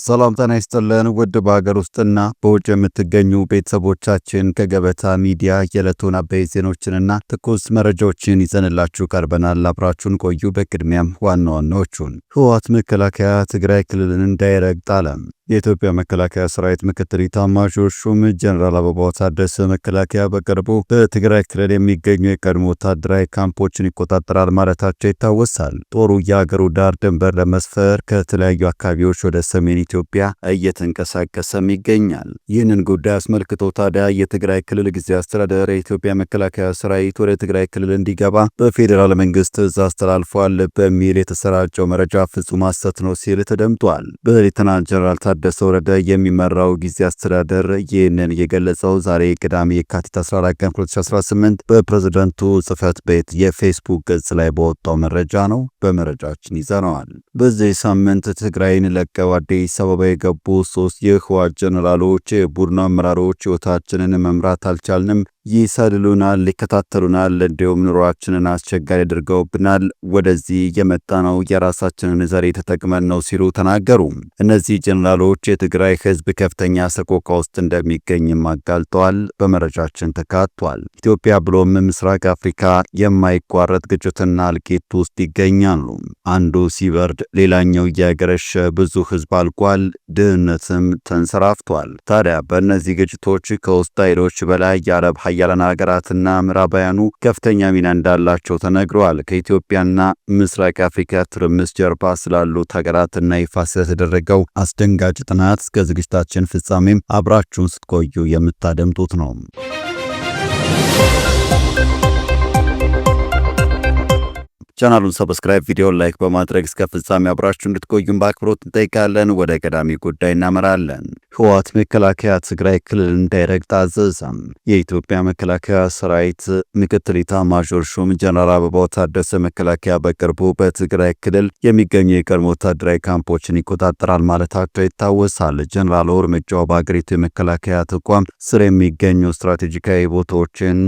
ሰላም ጤና ይስጥልን ውድ በሀገር ውስጥና በውጭ የምትገኙ ቤተሰቦቻችን ከገበታ ሚዲያ የዕለቱን አበይት ዜናዎችንና ትኩስ መረጃዎችን ይዘንላችሁ ቀርበናል። አብራችሁን ቆዩ። በቅድሚያም ዋና ዋናዎቹን ህወሓት መከላከያ ትግራይ ክልልን እንዳይረግጥ አለ። የኢትዮጵያ መከላከያ ሰራዊት ምክትል ኢታማዦር ሹም ጀነራል አበባው ታደሰ መከላከያ በቅርቡ በትግራይ ክልል የሚገኙ የቀድሞ ወታደራዊ ካምፖችን ይቆጣጠራል ማለታቸው ይታወሳል። ጦሩ የሀገሩ ዳር ድንበር ለመስፈር ከተለያዩ አካባቢዎች ወደ ሰሜን ኢትዮጵያ እየተንቀሳቀሰም ይገኛል። ይህንን ጉዳይ አስመልክቶ ታዲያ የትግራይ ክልል ጊዜያዊ አስተዳደር የኢትዮጵያ መከላከያ ሰራዊት ወደ ትግራይ ክልል እንዲገባ በፌዴራል መንግስት ትዕዛዝ ተላልፏል በሚል የተሰራጨው መረጃ ፍጹም ሐሰት ነው ሲል ተደምጧል። በሌተናንት ጀነራል ታደሰ ወረደ የሚመራው ጊዜያዊ አስተዳደር ይህንን የገለጸው ዛሬ ቅዳሜ የካቲት 14 ቀን 2018 በፕሬዝዳንቱ ጽህፈት ቤት የፌስቡክ ገጽ ላይ በወጣው መረጃ ነው። በመረጃችን ይዘነዋል። በዚህ ሳምንት ትግራይን ለቀው አዲስ አበባ የገቡ 3 የህወሓት ጀነራሎች የቡድኑ አመራሮች ህይወታችንን መምራት አልቻልንም፣ ይሰልሉናል፣ ይከታተሉናል፣ እንዲሁም ኑሯችንን አስቸጋሪ አድርገውብናል። ወደዚህ የመጣ ነው የራሳችንን ዘዴ ተጠቅመን ነው ሲሉ ተናገሩ። እነዚህ ጀነራሎች የትግራይ ህዝብ ከፍተኛ ሰቆቃ ውስጥ እንደሚገኝም አጋልጠዋል። በመረጃችን ተካቷል። ኢትዮጵያ ብሎም ምስራቅ አፍሪካ የማይቋረጥ ግጭትና እልቂት ውስጥ ይገኛሉ። አንዱ ሲበርድ ሌላኛው እያገረሸ ብዙ ህዝብ አልቋል፣ ድህነትም ተንሰራፍቷል። ታዲያ በእነዚህ ግጭቶች ከውስጥ ኃይሎች በላይ የአረብ ሀያላን ሀገራትና ምዕራባውያኑ ከፍተኛ ሚና እንዳላቸው ተነግረዋል። ከኢትዮጵያና ምስራቅ አፍሪካ ትርምስ ጀርባ ስላሉት ሀገራትና ይፋ ስለተደረገው አስደንጋጭ ጥናት እስከ ዝግጅታችን ፍጻሜም አብራችሁን ስትቆዩ የምታደምጡት ነው። ቻናሉን ሰብስክራይብ፣ ቪዲዮን ላይክ በማድረግ እስከ ፍጻሜ አብራችሁ እንድትቆዩን በአክብሮት እንጠይቃለን። ወደ ቀዳሚ ጉዳይ እናመራለን። ህወሓት መከላከያ ትግራይ ክልል እንዳይረግጥ አዘዘም። የኢትዮጵያ መከላከያ ሰራዊት ምክትል ኢታማዦር ሹም ጀነራል አበባው ታደሰ መከላከያ በቅርቡ በትግራይ ክልል የሚገኙ የቀድሞ ወታደራዊ ካምፖችን ይቆጣጠራል ማለታቸው ይታወሳል። ጀነራሉ እርምጃው በአገሪቱ የመከላከያ ተቋም ስር የሚገኙ ስትራቴጂካዊ ቦታዎችን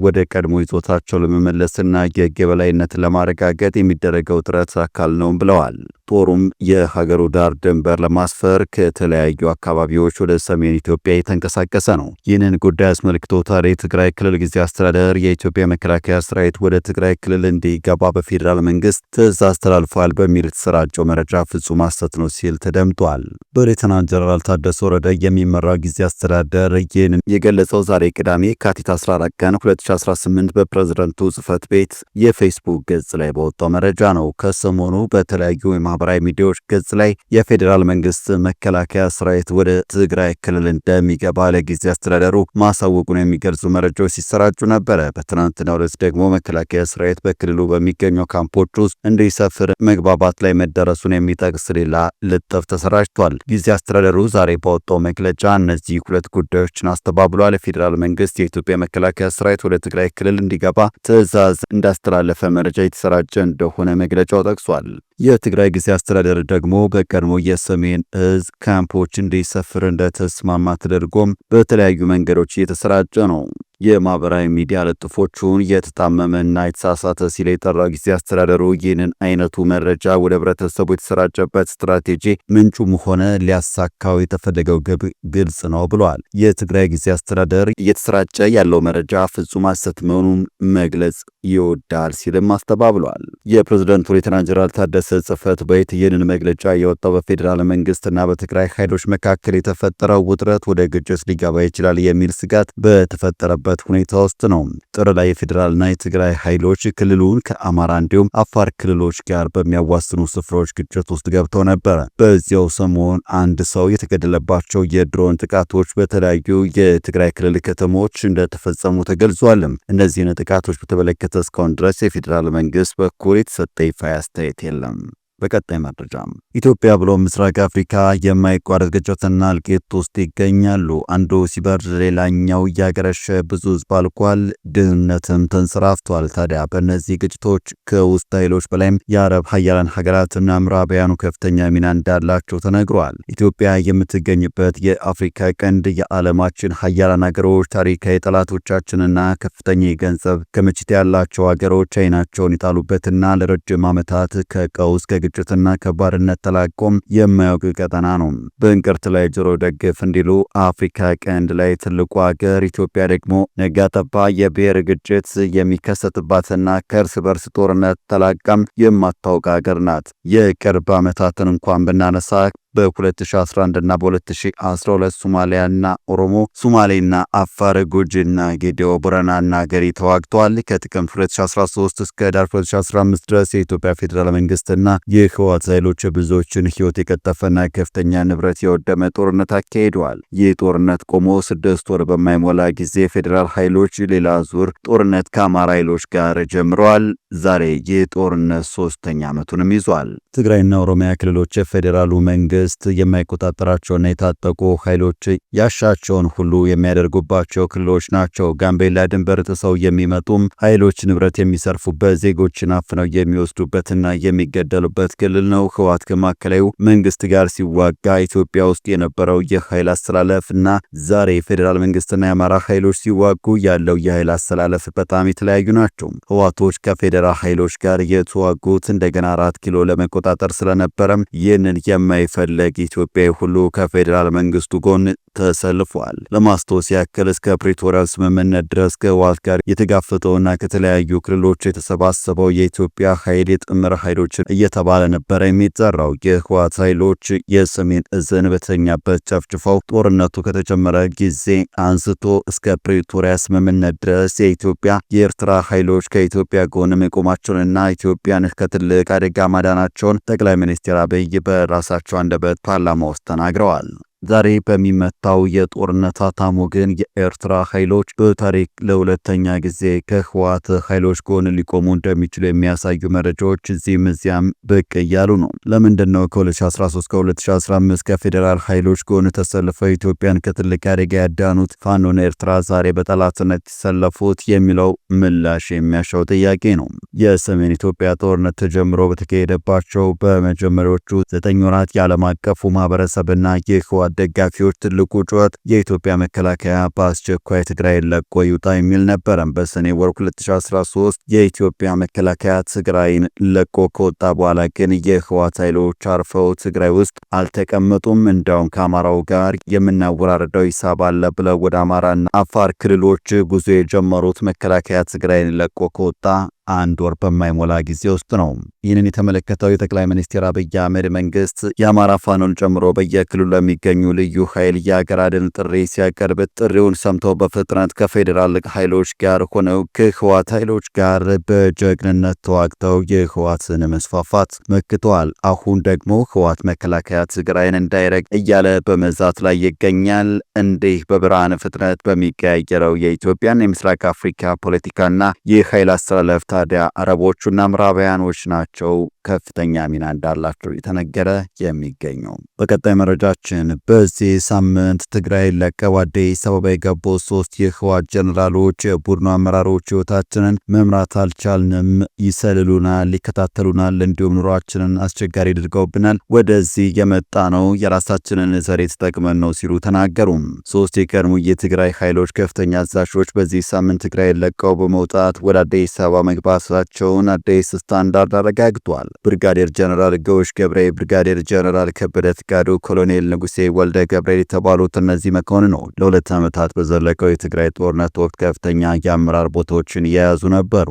ወደ ቀድሞ ይዞታቸው ለመመለስና የህግ የበላይነትን ለማረጋገጥ የሚደረገው ጥረት አካል ነው ብለዋል። ጦሩም የሀገሩ ዳር ድንበር ለማስፈር ከተለያዩ አካባቢዎች ወደ ሰሜን ኢትዮጵያ የተንቀሳቀሰ ነው። ይህንን ጉዳይ አስመልክቶ ታዲያ የትግራይ ክልል ጊዜያዊ አስተዳደር የኢትዮጵያ መከላከያ ሰራዊት ወደ ትግራይ ክልል እንዲገባ በፌዴራል መንግስት ትዕዛዝ ተላልፏል በሚል የተሰራጨው መረጃ ፍጹም ሐሰት ነው ሲል ተደምጧል። በሌተናንት ጀነራል ታደሰ ወረደ የሚመራው ጊዜያዊ አስተዳደር ይህንን የገለጸው ዛሬ ቅዳሜ የካቲት 14 ቀን 2018 በፕሬዝዳንቱ ጽህፈት ቤት የፌስቡክ ገጽ ላይ በወጣው መረጃ ነው። ከሰሞኑ በተለያዩ የማህበራዊ ሚዲያዎች ገጽ ላይ የፌዴራል መንግስት መከላከያ ሰራዊት ወደ ትግራይ ክልል እንደሚገባ ለጊዜያዊ አስተዳደሩ ማሳወቁን የሚገልጹ መረጃዎች ሲሰራጩ ነበረ። በትናንትናው ዕለት ደግሞ መከላከያ ሰራዊት በክልሉ በሚገኙ ካምፖች ውስጥ እንዲሰፍር መግባባት ላይ መደረሱን የሚጠቅስ ሌላ ልጥፍ ተሰራጭቷል። ጊዜያዊ አስተዳደሩ ዛሬ ባወጣው መግለጫ እነዚህ ሁለት ጉዳዮችን አስተባብሏል። የፌዴራል መንግስት የኢትዮጵያ መከላከያ ሰራዊት ወደ ትግራይ ክልል እንዲገባ ትዕዛዝ እንዳስተላለፈ መረጃ የተሰራጨ እንደሆነ መግለጫው ጠቅሷል። የትግራይ ጊዜያዊ አስተዳደር ደግሞ በቀድሞ የሰሜን እዝ ካምፖች እንዲሰፍር እንደተስማማ ተደርጎም በተለያዩ መንገዶች እየተሰራጨ ነው። የማህበራዊ ሚዲያ ልጥፎቹን የተጣመመና የተሳሳተ ሲል የጠራው ጊዜያዊ አስተዳደሩ ይህንን አይነቱ መረጃ ወደ ህብረተሰቡ የተሰራጨበት ስትራቴጂ ምንጩም ሆነ ሊያሳካው የተፈለገው ግብ ግልጽ ነው ብሏል። የትግራይ ጊዜያዊ አስተዳደር እየተሰራጨ ያለው መረጃ ፍጹም ሐሰት መሆኑን መግለጽ ይወዳል ሲልም አስተባብሏል። የፕሬዝዳንቱ ሌተናንት ጀነራል ታደሰ ጽህፈት ቤት ይህንን መግለጫ የወጣው በፌዴራል መንግስትና በትግራይ ኃይሎች መካከል የተፈጠረው ውጥረት ወደ ግጭት ሊገባ ይችላል የሚል ስጋት በተፈጠረበት ሁኔታ ውስጥ ነው። ጥር ላይ የፌዴራልና የትግራይ ኃይሎች ክልሉን ከአማራ እንዲሁም አፋር ክልሎች ጋር በሚያዋስኑ ስፍራዎች ግጭት ውስጥ ገብተው ነበር። በዚያው ሰሞን አንድ ሰው የተገደለባቸው የድሮን ጥቃቶች በተለያዩ የትግራይ ክልል ከተሞች እንደተፈጸሙ ተገልጿል። እነዚህን ጥቃቶች በተመለከተ እስካሁን ድረስ የፌዴራል መንግስት በኩል የተሰጠ ይፋ አስተያየት የለም። በቀጣይ መረጃ ኢትዮጵያ ብሎ ምስራቅ አፍሪካ የማይቋረጥ ግጭትና እልቂት ውስጥ ይገኛሉ። አንዱ ሲበርድ ሌላኛው እያገረሸ ብዙ ህዝብ አልቋል፣ ድህነትም ተንሰራፍቷል። ታዲያ በእነዚህ ግጭቶች ከውስጥ ኃይሎች በላይም የአረብ ሀያላን ሀገራትና ምዕራባውያኑ ከፍተኛ ሚና እንዳላቸው ተነግሯል። ኢትዮጵያ የምትገኝበት የአፍሪካ ቀንድ የዓለማችን ሀያላን ሀገሮች ታሪካዊ ጠላቶቻችንና ከፍተኛ የገንዘብ ክምችት ያላቸው ሀገሮች አይናቸውን የጣሉበትና ለረጅም ዓመታት ከቀውስ ከግጭትና ከባርነት ተላቆም የማያውቅ ቀጠና ነው። በእንቅርት ላይ ጆሮ ደግፍ እንዲሉ አፍሪካ ቀንድ ላይ ትልቁ ሀገር ኢትዮጵያ ደግሞ ነጋ ጠባ የብሔር ግጭት የሚከሰትባትና ከእርስ በርስ ጦርነት ተላቃም የማታውቅ ሀገር ናት። የቅርብ ዓመታትን እንኳን ብናነሳ በ2011 እና በ2012 ሶማሊያና ኦሮሞ፣ ሶማሌና አፋር፣ ጉጂና ጌዴኦ፣ ቦረናና ገሪ ተዋግተዋል። ከጥቅምት 2013 እስከ ዳር 2015 ድረስ የኢትዮጵያ ፌዴራል መንግስትና የህወሓት ኃይሎች ብዙዎችን ህይወት የቀጠፈና ከፍተኛ ንብረት የወደመ ጦርነት አካሂደዋል። ይህ ጦርነት ቆሞ 6 ወር በማይሞላ ጊዜ ፌዴራል ኃይሎች ሌላ ዙር ጦርነት ከአማራ ኃይሎች ጋር ጀምረዋል። ዛሬ ይህ ጦርነት 3ኛ ዓመቱንም ይዟል። ትግራይና ኦሮሚያ ክልሎች የፌዴራሉ መንግስት የማይቆጣጠራቸውና የታጠቁ ኃይሎች ያሻቸውን ሁሉ የሚያደርጉባቸው ክልሎች ናቸው። ጋምቤላ ድንበር ጥሰው የሚመጡም ኃይሎች ንብረት የሚሰርፉበት፣ ዜጎችን አፍነው የሚወስዱበትና የሚገደሉበት ክልል ነው። ህወሓት ከማዕከላዊ መንግስት ጋር ሲዋጋ ኢትዮጵያ ውስጥ የነበረው የኃይል አስተላለፍና ዛሬ ፌዴራል መንግስትና የአማራ ኃይሎች ሲዋጉ ያለው የኃይል አስተላለፍ በጣም የተለያዩ ናቸው። ህወሓቶች ከፌዴራል ኃይሎች ጋር የተዋጉት እንደገና 4 ኪሎ ለመቆጣጠር ስለነበረም ይህንን የማይፈልግ ኢትዮጵያዊ ሁሉ ከፌዴራል መንግስቱ ጎን ተሰልፏል። ለማስታወስ ያክል እስከ ፕሪቶሪያል ስምምነት ድረስ ከህወሓት ጋር የተጋፈጠውና ከተለያዩ ክልሎች የተሰባሰበው የኢትዮጵያ ኃይል የጥምር ኃይሎችን እየተባለ ነበረ የሚጠራው። የህወሓት ኃይሎች የሰሜን እዝን በተኛበት ጨፍጭፈው ጦርነቱ ከተጀመረ ጊዜ አንስቶ እስከ ፕሪቶሪያ ስምምነት ድረስ የኢትዮጵያ የኤርትራ ኃይሎች ከኢትዮጵያ ጎን መቆማቸውንና ኢትዮጵያን ከትልቅ አደጋ ማዳናቸውን ጠቅላይ ሚኒስትር አብይ በራሳቸው አንደበት ፓርላማ ውስጥ ተናግረዋል። ዛሬ በሚመታው የጦርነት አታሞ ግን የኤርትራ ኃይሎች በታሪክ ለሁለተኛ ጊዜ ከህወሓት ኃይሎች ጎን ሊቆሙ እንደሚችሉ የሚያሳዩ መረጃዎች እዚህም እዚያም ብቅ እያሉ ነው። ለምንድን ነው ከ2013 ከ2015 ከፌዴራል ኃይሎች ጎን ተሰልፈው ኢትዮጵያን ከትልቅ አደጋ ያዳኑት ፋኖና ኤርትራ ዛሬ በጠላትነት የተሰለፉት የሚለው ምላሽ የሚያሻው ጥያቄ ነው። የሰሜን ኢትዮጵያ ጦርነት ተጀምሮ በተካሄደባቸው በመጀመሪያዎቹ 9 ወራት የዓለም አቀፉ ማህበረሰብና የህወሓት ደጋፊዎች ትልቁ ጩኸት የኢትዮጵያ መከላከያ በአስቸኳይ ትግራይን ለቆ ይውጣ የሚል ነበር። በሰኔ ወር 2013 የኢትዮጵያ መከላከያ ትግራይን ለቆ ከወጣ በኋላ ግን የህወሓት ኃይሎች አርፈው ትግራይ ውስጥ አልተቀመጡም። እንዳውም ከአማራው ጋር የምናወራርደው ሂሳብ አለ ብለው ወደ አማራና አፋር ክልሎች ጉዞ የጀመሩት መከላከያ ትግራይን ለቆ ከወጣ 1 ወር በማይሞላ ጊዜ ውስጥ ነው። ይህንን የተመለከተው የጠቅላይ ሚኒስትር አብይ አህመድ መንግስት የአማራ ፋኖን ጨምሮ በየክልሉ ለሚገኙ ልዩ ኃይል የሀገር አድን ጥሪ ሲያቀርብ ጥሪውን ሰምተው በፍጥነት ከፌዴራል ኃይሎች ጋር ሆነው ከህወሓት ኃይሎች ጋር በጀግንነት ተዋግተው የህወሓትን መስፋፋት መክተዋል። አሁን ደግሞ ህወሓት መከላከያ ትግራይን እንዳይረግ እያለ በመዛት ላይ ይገኛል። እንዲህ በብርሃን ፍጥነት በሚቀያየረው የኢትዮጵያና የምስራቅ አፍሪካ ፖለቲካና የኃይል አስተላለፍ ታዲያ አረቦቹና ምዕራባውያኖች ናቸው ከፍተኛ ሚና እንዳላቸው የተነገረ የሚገኘው። በቀጣይ መረጃችን በዚህ ሳምንት ትግራይ ለቀው አዲስ አበባ የገቡ 3 የህወሓት ጀነራሎች የቡድኑ አመራሮች ህይወታችንን መምራት አልቻልንም፣ ይሰልሉናል፣ ይከታተሉናል፣ እንዲሁም ኑሯችንን አስቸጋሪ አድርገውብናል፣ ወደዚህ የመጣ ነው የራሳችንን ዘሬ ተጠቅመን ነው ሲሉ ተናገሩ። 3 የቀድሞ የትግራይ ኃይሎች ከፍተኛ አዛዦች በዚህ ሳምንት ትግራይ ለቀው በመውጣት ወደ አዲስ አበባ መግባታቸውን አዲስ ስታንዳርድ አረጋግጧል። ብርጋዴር ጀነራል ገውሽ ገብሬ፣ ብርጋዴር ጀነራል ከበደ ፍቃዱ፣ ኮሎኔል ንጉሴ ወልደ ገብርኤል የተባሉት እነዚህ መኮንኖች ለ2 ዓመታት በዘለቀው የትግራይ ጦርነት ወቅት ከፍተኛ የአመራር ቦታዎችን የያዙ ነበሩ።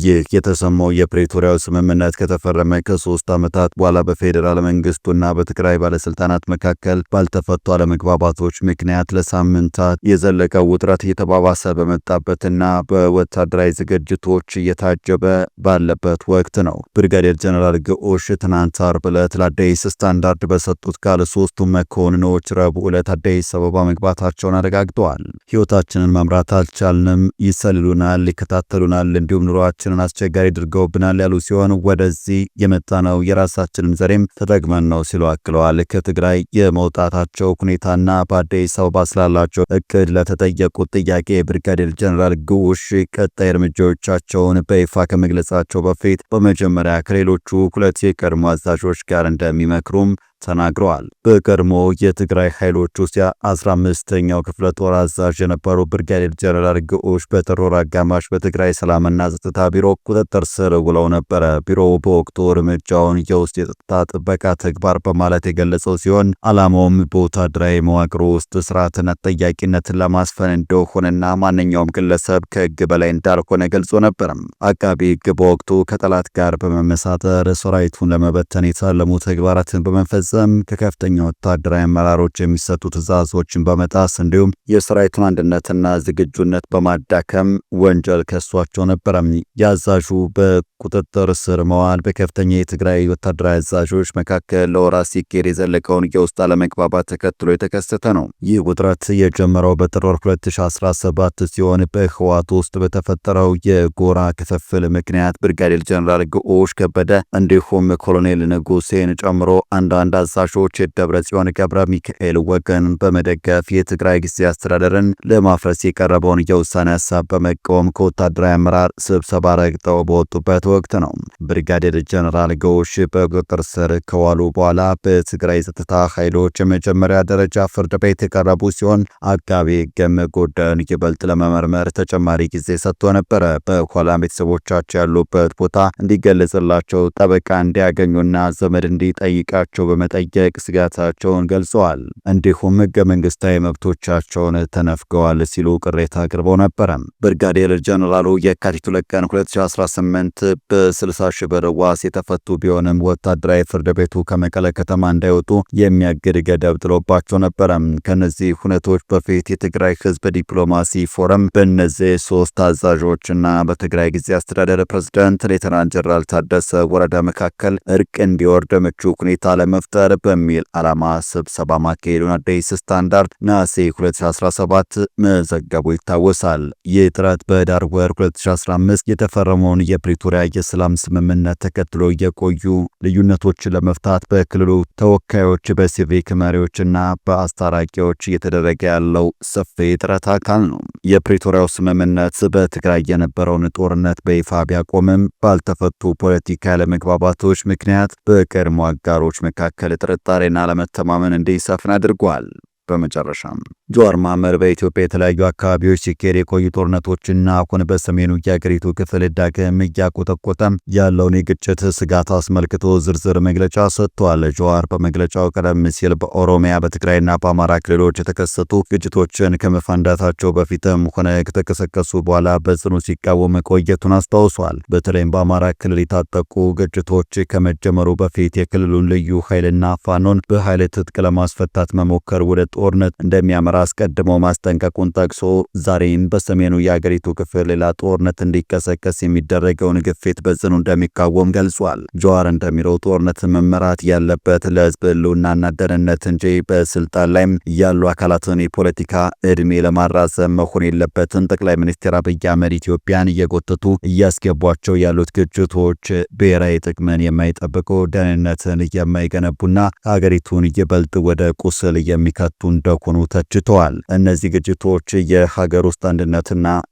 ይህ የተሰማው የፕሪቶሪያው ስምምነት ከተፈረመ ከ3 ዓመታት በኋላ በፌዴራል መንግስቱና በትግራይ ባለስልጣናት መካከል ባልተፈቱ አለመግባባቶች ምክንያት ለሳምንታት የዘለቀው ውጥረት እየተባባሰ በመጣበትና በወታደራዊ ዝግጅቶች እየታጀበ ባለበት ወቅት ነው። ብርጋዴር ጀነራል ገኦሽ ትናንት ዓርብ ዕለት ለአዲስ ስታንዳርድ በሰጡት ቃል 3ቱም መኮንኖች ረቡዕ ዕለት አዲስ አበባ መግባታቸውን አረጋግጠዋል። ህይወታችንን መምራት አልቻልንም፣ ይሰልሉናል፣ ይከታተሉናል፣ እንዲሁም ኑሯችንን አስቸጋሪ አድርገውብናል ያሉ ሲሆን ወደዚህ የመጣነው የራሳችንን ዘሬም ተጠቅመን ነው ሲሉ አክለዋል። ከትግራይ የመውጣታቸው ሁኔታና በአዲስ አበባ ስላላቸው እቅድ ለተጠየቁት ጥያቄ ብርጋዴር ጀነራል ገኦሽ ቀጣይ እርምጃዎቻቸውን በይፋ ከመግለጻቸው በፊት በመጀመሪያ ከሌሎቹ 2 የቀድሞ አዛዦች ጋር እንደሚመክሩም ተናግረዋል። በቀድሞ የትግራይ ኃይሎች ውስጥ 15ኛው ክፍለ ጦር አዛዥ የነበሩ ብርጋዴር ጀነራል ግዑሽ በጥር ወር አጋማሽ በትግራይ ሰላምና ጸጥታ ቢሮ ቁጥጥር ስር ውለው ነበረ። ቢሮው በወቅቱ እርምጃውን የውስጥ የጸጥታ ጥበቃ ተግባር በማለት የገለጸው ሲሆን ዓላማውም በወታደራዊ መዋቅሩ ውስጥ ስርዓትና ተጠያቂነትን ለማስፈን እንደሆነና ማንኛውም ግለሰብ ከሕግ በላይ እንዳልሆነ ገልጾ ነበር። አቃቢ ሕግ በወቅቱ ከጠላት ጋር በመመሳጠር ሰራዊቱን ለመበተን የታለሙ ተግባራትን በመፈጸም ከከፍተኛ ወታደራዊ አመራሮች የሚሰጡ ትዕዛዞችን በመጣስ እንዲሁም የሰራዊቱን አንድነትና ዝግጁነት በማዳከም ወንጀል ከሷቸው ነበር። የአዛዡ በቁጥጥር ስር መዋል በከፍተኛ የትግራይ ወታደራዊ አዛዦች መካከል ለወራት ሲካሄድ የዘለቀውን የውስጥ አለመግባባት ተከትሎ የተከሰተ ነው። ይህ ውጥረት የጀመረው በጥር 2017 ሲሆን በህወሓት ውስጥ በተፈጠረው የጎራ ክፍፍል ምክንያት ብርጋዴር ጀነራል ግዑሽ ከበደ እንዲሁም ኮሎኔል ንጉሴን ጨምሮ አንዳንድ አዛዦች የደብረ ጽዮን ገብረ ሚካኤል ወገን በመደገፍ የትግራይ ጊዜያዊ አስተዳደርን ለማፍረስ የቀረበውን የውሳኔ ሀሳብ በመቃወም ከወታደራዊ አመራር ስብሰባ ረግጠው በወጡበት ወቅት ነው። ብርጋዴር ጀነራል ግዑሽ በቁጥጥር ስር ከዋሉ በኋላ በትግራይ ጸጥታ ኃይሎች የመጀመሪያ ደረጃ ፍርድ ቤት የቀረቡ ሲሆን አቃቤ ሕግም ጉዳዩን ይበልጥ ለመመርመር ተጨማሪ ጊዜ ሰጥቶ ነበረ። በኋላም ቤተሰቦቻቸው ያሉበት ቦታ እንዲገለጽላቸው ጠበቃ እንዲያገኙና ዘመድ እንዲጠይቃቸው በመጠየቅ ስጋታቸውን ገልጸዋል። እንዲሁም ሕገ መንግስታዊ መብቶቻቸውን ተነፍገዋል ሲሉ ቅሬታ አቅርበው ነበረ። ብርጋዴር ጀነራሉ የካቲት 2 ቀን 2018 በ60 ሺህ ብር ዋስ የተፈቱ ቢሆንም ወታደራዊ ፍርድ ቤቱ ከመቀለ ከተማ እንዳይወጡ የሚያግድ ገደብ ጥሎባቸው ነበረ። ከነዚህ ሁነቶች በፊት የትግራይ ህዝብ ዲፕሎማሲ ፎረም በእነዚህ ሶስት አዛዦችና በትግራይ ጊዜ አስተዳደር ፕሬዝዳንት ሌተናንት ጀነራል ታደሰ ወረደ መካከል እርቅ እንዲወርድ ምቹ ሁኔታ ለመፍጠር በሚል ዓላማ ስብሰባ ማካሄዱን አዲስ ስታንዳርድ ነሐሴ 2017 መዘገቡ ይታወሳል። ይህ ጥረት በህዳር ወር 2015 የተፈረመውን የፕሪቶሪያ የሰላም ስምምነት ተከትሎ የቆዩ ልዩነቶችን ለመፍታት በክልሉ ተወካዮች፣ በሲቪክ መሪዎችና በአስታራቂዎች እየተደረገ ያለው ሰፊ ጥረት አካል ነው። የፕሪቶሪያው ስምምነት በትግራይ የነበረውን ጦርነት በይፋ ቢያቆምም ባልተፈቱ ፖለቲካ ያለመግባባቶች ምክንያት በቀድሞ አጋሮች መካከል ጥርጣሬና አለመተማመን እንዲሰፍን አድርጓል። በመጨረሻም ጀዋር መሐመድ በኢትዮጵያ የተለያዩ አካባቢዎች ሲካሄድ የቆዩ ጦርነቶችና አሁን በሰሜኑ የአገሪቱ ክፍል ዳግም እያቆጠቆጠ ያለውን የግጭት ስጋት አስመልክቶ ዝርዝር መግለጫ ሰጥቷል። ጀዋር በመግለጫው ቀደም ሲል በኦሮሚያ በትግራይና በአማራ ክልሎች የተከሰቱ ግጭቶችን ከመፈንዳታቸው በፊትም ሆነ ከተቀሰቀሱ በኋላ በጽኑ ሲቃወም መቆየቱን አስታውሷል። በተለይም በአማራ ክልል የታጠቁ ግጭቶች ከመጀመሩ በፊት የክልሉን ልዩ ኃይልና ፋኖን በኃይል ትጥቅ ለማስፈታት መሞከር ወደ ጦርነት እንደሚያመራ አስቀድሞ ማስጠንቀቁን ጠቅሶ ዛሬም በሰሜኑ የአገሪቱ ክፍል ሌላ ጦርነት እንዲቀሰቀስ የሚደረገውን ግፊት በጽኑ እንደሚቃወም ገልጿል። ጀዋር እንደሚለው ጦርነት መመራት ያለበት ለሕዝብ ሕልውናና ደህንነት እንጂ በስልጣን ላይ ያሉ አካላትን የፖለቲካ ዕድሜ ለማራዘም መሆን የለበትም። ጠቅላይ ሚኒስትር አብይ አህመድ ኢትዮጵያን እየጎተቱ እያስገቧቸው ያሉት ግጭቶች ብሔራዊ ጥቅምን የማይጠብቁ ደህንነትን የማይገነቡና ሀገሪቱን ይበልጥ ወደ ቁስል የሚከቱ እንደሆኑ ተችተዋል። እነዚህ ግጭቶች የሀገር ውስጥ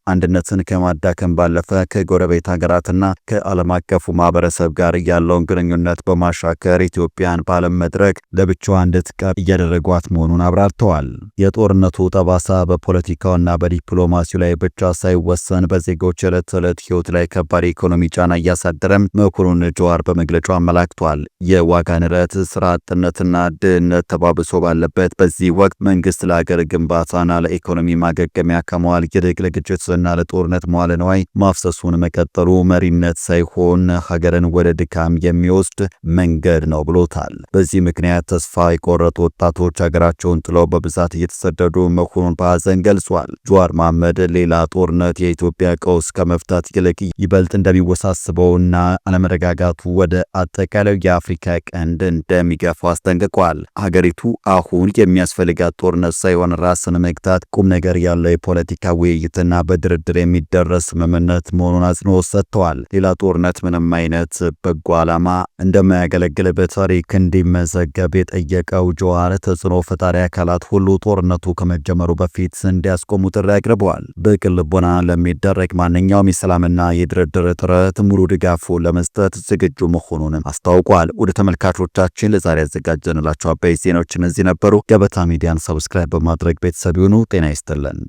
አንድነትን ከማዳከም ባለፈ ከጎረቤት ሀገራትና ከዓለም አቀፉ ማህበረሰብ ጋር ያለውን ግንኙነት በማሻከር ኢትዮጵያን በዓለም መድረክ ለብቻዋ እንድትቀር እያደረጓት መሆኑን አብራርተዋል። የጦርነቱ ጠባሳ በፖለቲካውና በዲፕሎማሲው ላይ ብቻ ሳይወሰን በዜጎች ዕለት ተዕለት ሕይወት ላይ ከባድ ኢኮኖሚ ጫና እያሳደረም መሆኑን ጀዋር በመግለጫው አመላክቷል። የዋጋ ንረት፣ ስራ አጥነትና ድህነት ተባብሶ ባለበት በዚህ ወቅት መንግስት ለሀገር ግንባታና ለኢኮኖሚ ማገገሚያ ከመዋል ይልቅ ለግጭትና ለጦርነት መዋለ ንዋይ ማፍሰሱን መቀጠሉ መሪነት ሳይሆን ሀገርን ወደ ድካም የሚወስድ መንገድ ነው ብሎታል። በዚህ ምክንያት ተስፋ የቆረጡ ወጣቶች ሀገራቸውን ጥለው በብዛት እየተሰደዱ መሆኑን በሐዘን ገልጿል። ጀዋር መሐመድ ሌላ ጦርነት የኢትዮጵያ ቀውስ ከመፍታት ይልቅ ይበልጥ እንደሚወሳስበውና አለመረጋጋቱ ወደ አጠቃላይ የአፍሪካ ቀንድ እንደሚገፋው አስጠንቅቋል። ሀገሪቱ አሁን የሚያስፈልግ የሚያስፈልጋት ጦርነት ሳይሆን ራስን መግታት ቁም ነገር ያለው የፖለቲካ ውይይትና በድርድር የሚደረስ ስምምነት መሆኑን አጽንኦት ሰጥተዋል። ሌላ ጦርነት ምንም አይነት በጎ ዓላማ እንደማያገለግል በታሪክ እንዲመዘገብ የጠየቀው ጀዋር ተጽዕኖ ፈጣሪ አካላት ሁሉ ጦርነቱ ከመጀመሩ በፊት እንዲያስቆሙ ጥሪ አቅርበዋል። በቅን ልቦና ለሚደረግ ማንኛውም የሰላምና የድርድር ጥረት ሙሉ ድጋፉ ለመስጠት ዝግጁ መሆኑንም አስታውቋል። ወደ ተመልካቾቻችን ለዛሬ ያዘጋጀንላቸው አበይት ዜናዎች እነዚህ ነበሩ። ገበታ ሚዲያን ሰብስክራይብ በማድረግ ቤተሰብ ይሁኑ። ጤና ይስጥልን።